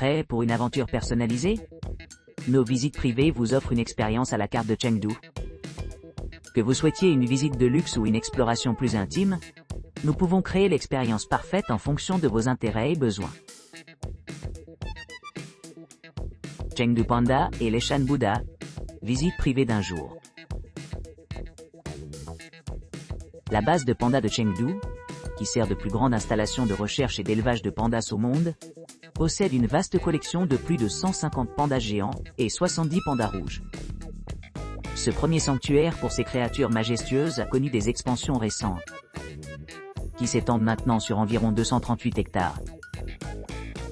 Prêt pour une aventure personnalisée? Nos visites privées vous offrent une expérience à la carte de Chengdu. Que vous souhaitiez une visite de luxe ou une exploration plus intime, nous pouvons créer l'expérience parfaite en fonction de vos intérêts et besoins. Chengdu Panda et Leshan Buddha, visite privée d'un jour. La base de pandas de Chengdu, qui sert de plus grande installation de recherche et d'élevage de pandas au monde, possède une vaste collection de plus de 150 pandas géants et 70 pandas rouges. Ce premier sanctuaire pour ces créatures majestueuses a connu des expansions récentes, qui s'étendent maintenant sur environ 238 hectares.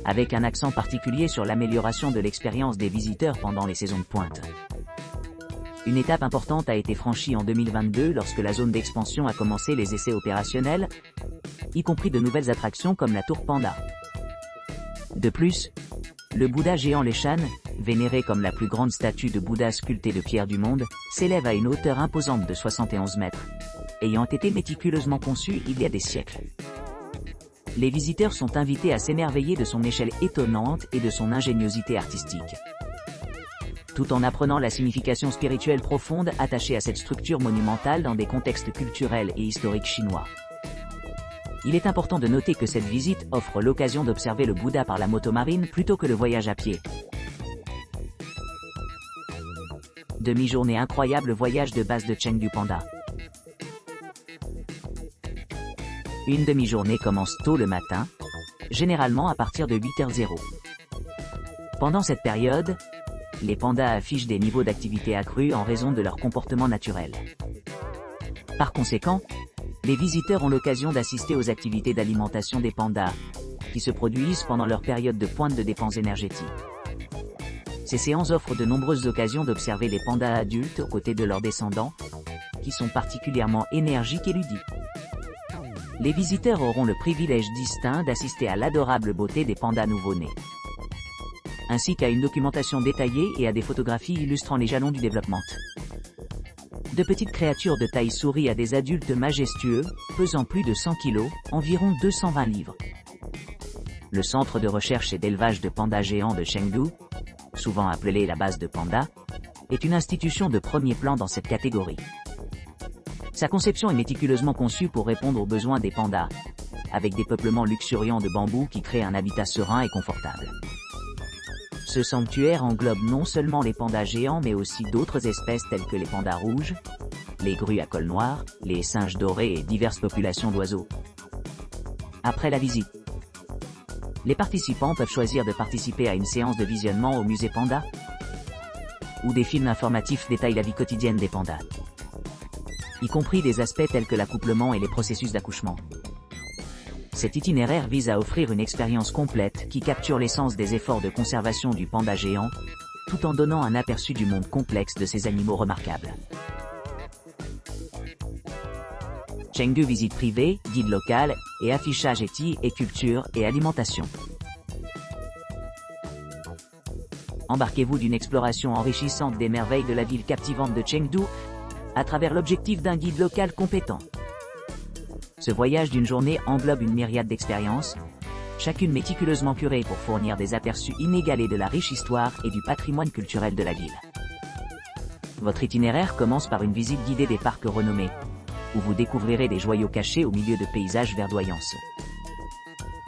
Avec un accent particulier sur l'amélioration de l'expérience des visiteurs pendant les saisons de pointe. Une étape importante a été franchie en 2022 lorsque la zone d'expansion a commencé les essais opérationnels, y compris de nouvelles attractions comme la tour Panda. De plus, le Bouddha géant Leshan, vénéré comme la plus grande statue de Bouddha sculptée de pierre du monde, s'élève à une hauteur imposante de 71 mètres, ayant été méticuleusement conçu il y a des siècles. Les visiteurs sont invités à s'émerveiller de son échelle étonnante et de son ingéniosité artistique, tout en apprenant la signification spirituelle profonde attachée à cette structure monumentale dans des contextes culturels et historiques chinois. Il est important de noter que cette visite offre l'occasion d'observer le Bouddha par la motomarine plutôt que le voyage à pied. Demi-journée incroyable voyage de base de Chengdu Panda. Une demi-journée commence tôt le matin, généralement à partir de 8h00. Pendant cette période, les pandas affichent des niveaux d'activité accrus en raison de leur comportement naturel. Par conséquent, les visiteurs ont l'occasion d'assister aux activités d'alimentation des pandas, qui se produisent pendant leur période de pointe de dépenses énergétiques. Ces séances offrent de nombreuses occasions d'observer les pandas adultes aux côtés de leurs descendants, qui sont particulièrement énergiques et ludiques. Les visiteurs auront le privilège distinct d'assister à l'adorable beauté des pandas nouveau-nés, ainsi qu'à une documentation détaillée et à des photographies illustrant les jalons du développement. De petites créatures de taille souris à des adultes majestueux, pesant plus de 100 kg, environ 220 livres. Le centre de recherche et d'élevage de pandas géants de Chengdu, souvent appelé la base de pandas, est une institution de premier plan dans cette catégorie. Sa conception est méticuleusement conçue pour répondre aux besoins des pandas, avec des peuplements luxuriants de bambou qui créent un habitat serein et confortable. Ce sanctuaire englobe non seulement les pandas géants mais aussi d'autres espèces telles que les pandas rouges, les grues à col noir, les singes dorés et diverses populations d'oiseaux. Après la visite, les participants peuvent choisir de participer à une séance de visionnement au musée Panda, où des films informatifs détaillent la vie quotidienne des pandas, y compris des aspects tels que l'accouplement et les processus d'accouchement. Cet itinéraire vise à offrir une expérience complète qui capture l'essence des efforts de conservation du panda géant, tout en donnant un aperçu du monde complexe de ces animaux remarquables. Chengdu visite privée, guide local, et affichage et culture et alimentation. Embarquez-vous d'une exploration enrichissante des merveilles de la ville captivante de Chengdu, à travers l'objectif d'un guide local compétent. Ce voyage d'une journée englobe une myriade d'expériences, chacune méticuleusement curée pour fournir des aperçus inégalés de la riche histoire et du patrimoine culturel de la ville. Votre itinéraire commence par une visite guidée des parcs renommés, où vous découvrirez des joyaux cachés au milieu de paysages verdoyants.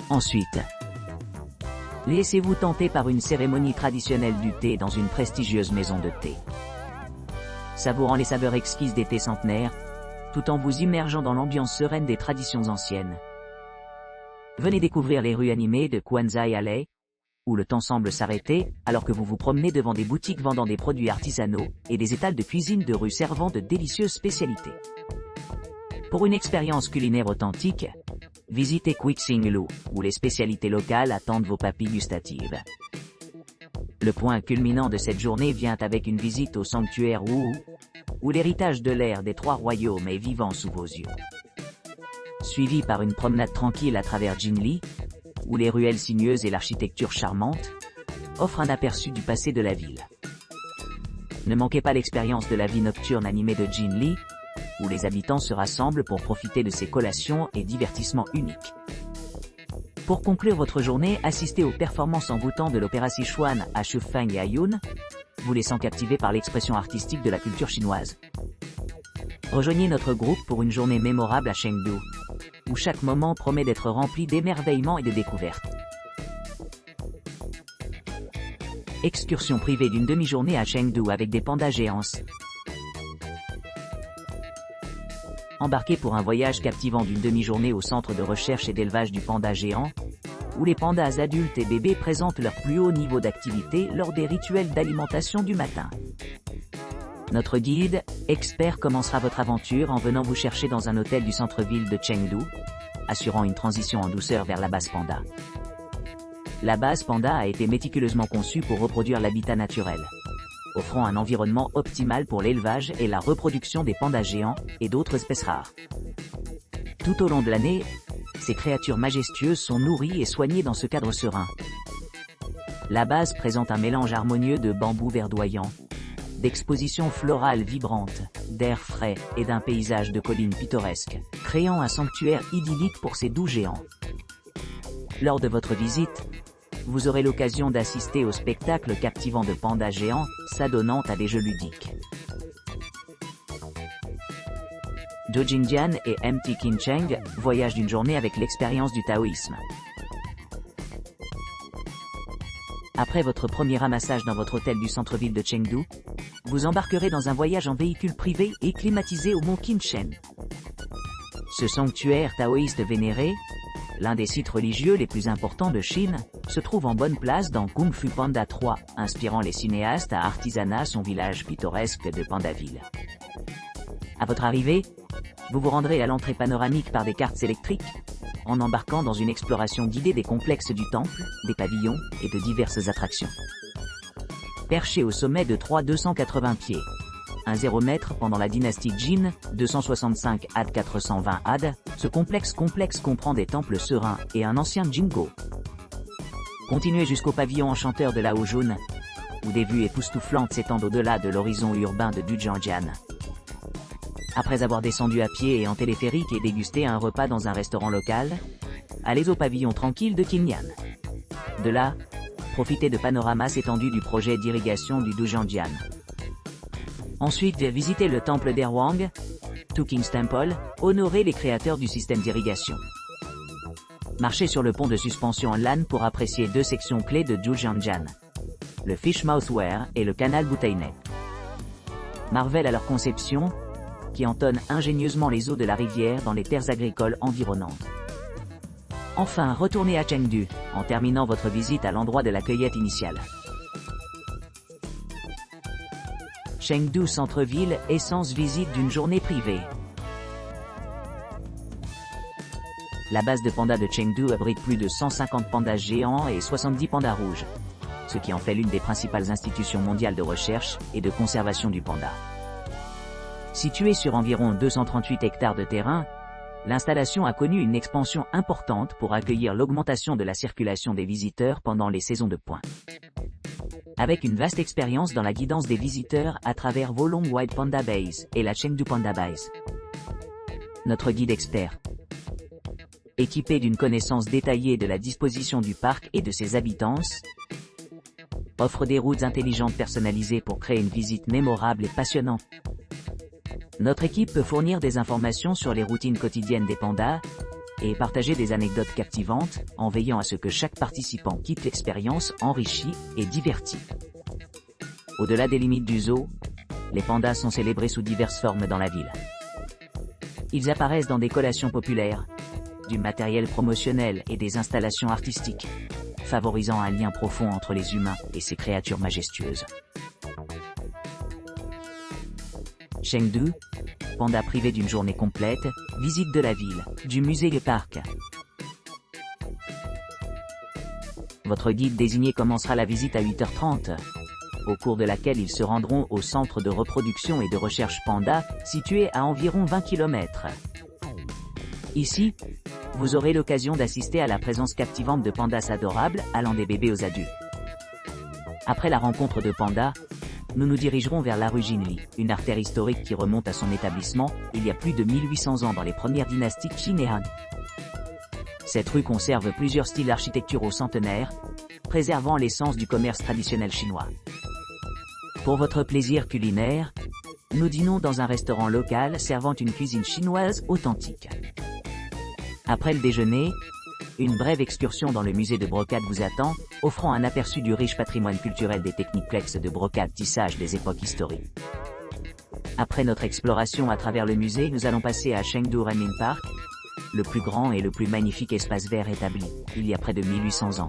Ensuite, laissez-vous tenter par une cérémonie traditionnelle du thé dans une prestigieuse maison de thé. Savourant les saveurs exquises des thés centenaires, tout en vous immergeant dans l'ambiance sereine des traditions anciennes. Venez découvrir les rues animées de Quanzai Alley, où le temps semble s'arrêter, alors que vous vous promenez devant des boutiques vendant des produits artisanaux, et des étals de cuisine de rue servant de délicieuses spécialités. Pour une expérience culinaire authentique, visitez Qixinglu, où les spécialités locales attendent vos papilles gustatives. Le point culminant de cette journée vient avec une visite au sanctuaire Wu, où l'héritage de l'ère des trois royaumes est vivant sous vos yeux. Suivi par une promenade tranquille à travers Jinli, où les ruelles sinueuses et l'architecture charmante offrent un aperçu du passé de la ville. Ne manquez pas l'expérience de la vie nocturne animée de Jinli, où les habitants se rassemblent pour profiter de ses collations et divertissements uniques. Pour conclure votre journée, assistez aux performances envoûtantes de l'opéra Sichuan à Shufeng et Ayun, vous laissant captiver par l'expression artistique de la culture chinoise. Rejoignez notre groupe pour une journée mémorable à Chengdu, où chaque moment promet d'être rempli d'émerveillements et de découvertes. Excursion privée d'une demi-journée à Chengdu avec des pandas géants. Embarquez pour un voyage captivant d'une demi-journée au centre de recherche et d'élevage du panda géant, où les pandas adultes et bébés présentent leur plus haut niveau d'activité lors des rituels d'alimentation du matin. Notre guide, expert, commencera votre aventure en venant vous chercher dans un hôtel du centre-ville de Chengdu, assurant une transition en douceur vers la base panda. La base panda a été méticuleusement conçue pour reproduire l'habitat naturel, offrant un environnement optimal pour l'élevage et la reproduction des pandas géants et d'autres espèces rares. Tout au long de l'année, ces créatures majestueuses sont nourries et soignées dans ce cadre serein. La base présente un mélange harmonieux de bambous verdoyants, d'expositions florales vibrantes, d'air frais et d'un paysage de collines pittoresques, créant un sanctuaire idyllique pour ces doux géants. Lors de votre visite, vous aurez l'occasion d'assister au spectacle captivant de pandas géants, s'adonnant à des jeux ludiques. Zhou Jingjian et Mt. Qincheng voyagent d'une journée avec l'expérience du taoïsme. Après votre premier ramassage dans votre hôtel du centre-ville de Chengdu, vous embarquerez dans un voyage en véhicule privé et climatisé au mont Qinshen. Ce sanctuaire taoïste vénéré, l'un des sites religieux les plus importants de Chine, se trouve en bonne place dans Kung Fu Panda 3, inspirant les cinéastes à artisanat son village pittoresque de Pandaville. À votre arrivée, vous vous rendrez à l'entrée panoramique par des cartes électriques, en embarquant dans une exploration guidée des complexes du temple, des pavillons et de diverses attractions. Perché au sommet de 280 pieds, un 0 m pendant la dynastie Jin, 265 AD 420 AD, ce complexe comprend des temples sereins et un ancien Jingo. Continuez jusqu'au pavillon enchanteur de la Haojun, où des vues époustouflantes s'étendent au-delà de l'horizon urbain de Dujiangjian. Après avoir descendu à pied et en téléphérique et dégusté un repas dans un restaurant local, allez au pavillon tranquille de Qinyan. De là, profitez de panoramas étendus du projet d'irrigation du Dujiangjian. Ensuite, visitez le temple d'Erwang, Two Kings Temple, honorez les créateurs du système d'irrigation. Marchez sur le pont de suspension en LAN pour apprécier deux sections clés de Dujiangjian, le Fishmouth Weir et le canal Butainet. Marvel à leur conception, qui entonne ingénieusement les eaux de la rivière dans les terres agricoles environnantes. Enfin, retournez à Chengdu, en terminant votre visite à l'endroit de la cueillette initiale. Chengdu centre-ville, essence visite d'une journée privée. La base de pandas de Chengdu abrite plus de 150 pandas géants et 70 pandas rouges, ce qui en fait l'une des principales institutions mondiales de recherche et de conservation du panda. Située sur environ 238 hectares de terrain, l'installation a connu une expansion importante pour accueillir l'augmentation de la circulation des visiteurs pendant les saisons de points. Avec une vaste expérience dans la guidance des visiteurs à travers Wolong Wide Panda Base et la Chengdu Panda Base. Notre guide expert, équipé d'une connaissance détaillée de la disposition du parc et de ses habitants, offre des routes intelligentes personnalisées pour créer une visite mémorable et passionnante. Notre équipe peut fournir des informations sur les routines quotidiennes des pandas et partager des anecdotes captivantes en veillant à ce que chaque participant quitte l'expérience enrichi et diverti. Au-delà des limites du zoo, les pandas sont célébrés sous diverses formes dans la ville. Ils apparaissent dans des collations populaires, du matériel promotionnel et des installations artistiques, favorisant un lien profond entre les humains et ces créatures majestueuses. Chengdu, panda privé d'une journée complète, visite de la ville, du musée et parc. Votre guide désigné commencera la visite à 8h30, au cours de laquelle ils se rendront au centre de reproduction et de recherche panda, situé à environ 20 km. Ici, vous aurez l'occasion d'assister à la présence captivante de pandas adorables, allant des bébés aux adultes. Après la rencontre de pandas, nous nous dirigerons vers la rue Jinli, une artère historique qui remonte à son établissement, il y a plus de 1800 ans dans les premières dynasties Qin et Han. Cette rue conserve plusieurs styles architecturaux centenaires, préservant l'essence du commerce traditionnel chinois. Pour votre plaisir culinaire, nous dînons dans un restaurant local servant une cuisine chinoise authentique. Après le déjeuner, une brève excursion dans le musée de brocade vous attend, offrant un aperçu du riche patrimoine culturel des techniques complexes de brocade-tissage des époques historiques. Après notre exploration à travers le musée, nous allons passer à Chengdu Renmin Park, le plus grand et le plus magnifique espace vert établi, il y a près de 1800 ans.